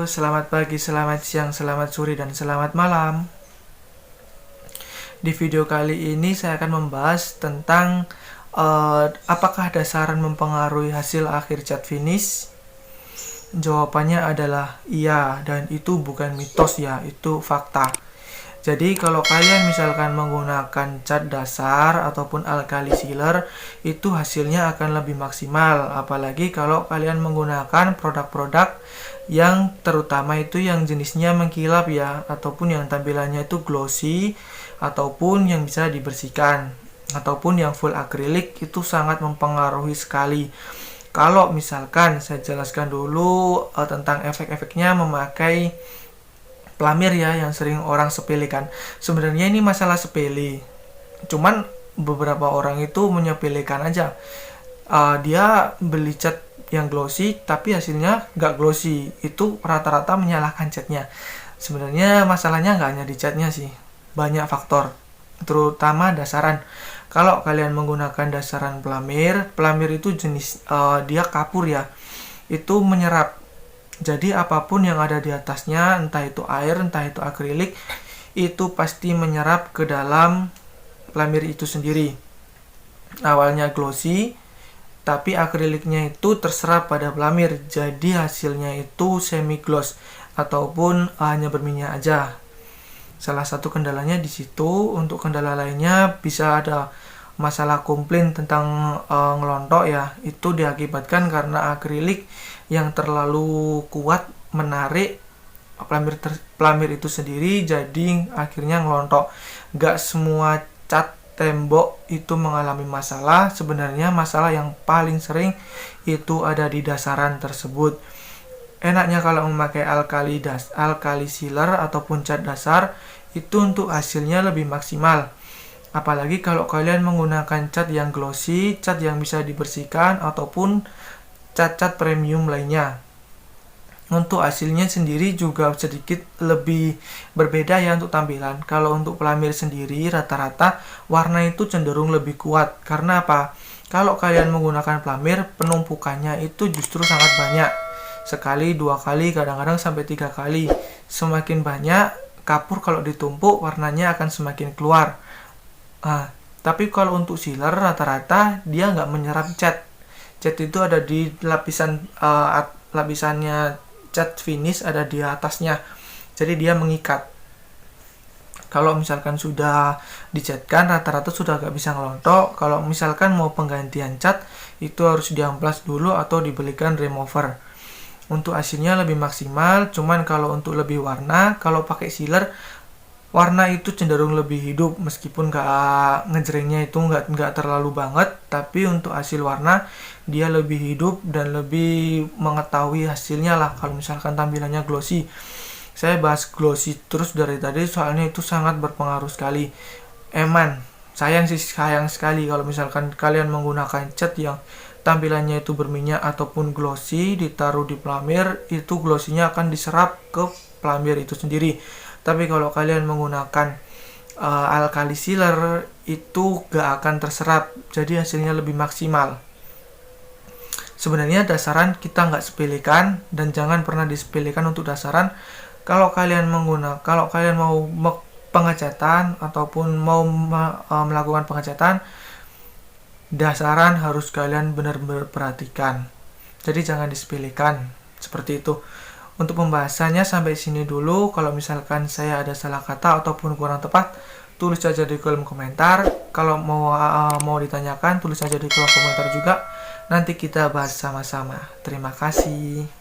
selamat pagi, selamat siang, selamat sore, dan selamat malam. Di video kali ini saya akan membahas tentang apakah dasaran mempengaruhi hasil akhir cat finish. Jawabannya adalah iya, dan itu bukan mitos ya, itu fakta. Jadi kalau kalian misalkan menggunakan cat dasar ataupun alkali sealer, itu hasilnya akan lebih maksimal. Apalagi kalau kalian menggunakan produk-produk yang terutama itu yang jenisnya mengkilap ya, ataupun yang tampilannya itu glossy, ataupun yang bisa dibersihkan, ataupun yang full akrilik, itu sangat mempengaruhi sekali. Kalau misalkan saya jelaskan dulu tentang efek-efeknya memakai pelamir ya, yang sering orang sepelekan. Sebenarnya ini masalah sepele, cuman beberapa orang itu menyepelekan aja. Dia beli cat yang glossy tapi hasilnya nggak glossy, itu rata-rata menyalahkan catnya. Sebenarnya masalahnya nggak hanya di catnya sih, banyak faktor, terutama dasaran. Kalau kalian menggunakan dasaran pelamir itu jenis dia kapur ya, itu menyerap. Jadi apapun yang ada di atasnya, entah itu air, entah itu akrilik, itu pasti menyerap ke dalam pelamir itu sendiri. Awalnya glossy, tapi akriliknya itu terserap pada pelamir, jadi hasilnya itu semi gloss ataupun hanya berminyak aja. Salah satu kendalanya di situ. Untuk kendala lainnya bisa ada masalah komplain tentang ngelontok ya, itu diakibatkan karena akrilik yang terlalu kuat menarik pelamir itu sendiri, jadi akhirnya ngelontok. Gak semua cat tembok itu mengalami masalah. Sebenarnya masalah yang paling sering itu ada di dasaran tersebut. Enaknya kalau memakai alkali sealer ataupun cat dasar itu untuk hasilnya lebih maksimal. Apalagi kalau kalian menggunakan cat yang glossy, cat yang bisa dibersihkan, ataupun cat-cat premium lainnya. Untuk hasilnya sendiri juga sedikit lebih berbeda ya untuk tampilan. Kalau untuk pelamir sendiri rata-rata warna itu cenderung lebih kuat. Karena apa? Kalau kalian menggunakan pelamir, penumpukannya itu justru sangat banyak. Sekali, 2 kali, kadang-kadang sampai 3 kali. Semakin banyak kapur kalau ditumpuk, warnanya akan semakin keluar. Tapi kalau untuk sealer rata-rata dia nggak menyerap cat. Cat itu ada di lapisannya cat finish ada di atasnya. Jadi dia mengikat. Kalau misalkan sudah dicatkan rata-rata sudah nggak bisa ngelontok. Kalau misalkan mau penggantian cat itu harus diamplas dulu atau dibelikan remover. Untuk hasilnya lebih maksimal. Cuman kalau untuk lebih warna, kalau pakai sealer warna itu cenderung lebih hidup, meskipun ngejrengnya itu nggak terlalu banget, tapi untuk hasil warna dia lebih hidup dan lebih mengetahui hasilnya lah. Kalau misalkan tampilannya glossy, saya bahas glossy terus dari tadi soalnya itu sangat berpengaruh sekali. Sayang sekali kalau misalkan kalian menggunakan cat yang tampilannya itu berminyak ataupun glossy, ditaruh di pelamir, itu glossinya akan diserap ke pelamir itu sendiri. Tapi kalau kalian menggunakan alkali sealer itu gak akan terserap, jadi hasilnya lebih maksimal. Sebenarnya dasaran kita nggak sepelekan, dan jangan pernah disepelekan untuk dasaran. Kalau kalian mau pengecatan ataupun mau melakukan pengecatan, dasaran harus kalian benar-benar perhatikan. Jadi jangan disepelekan seperti itu. Untuk pembahasannya sampai sini dulu. Kalau misalkan saya ada salah kata ataupun kurang tepat, tulis saja di kolom komentar. Kalau mau ditanyakan, tulis saja di kolom komentar juga. Nanti kita bahas sama-sama. Terima kasih.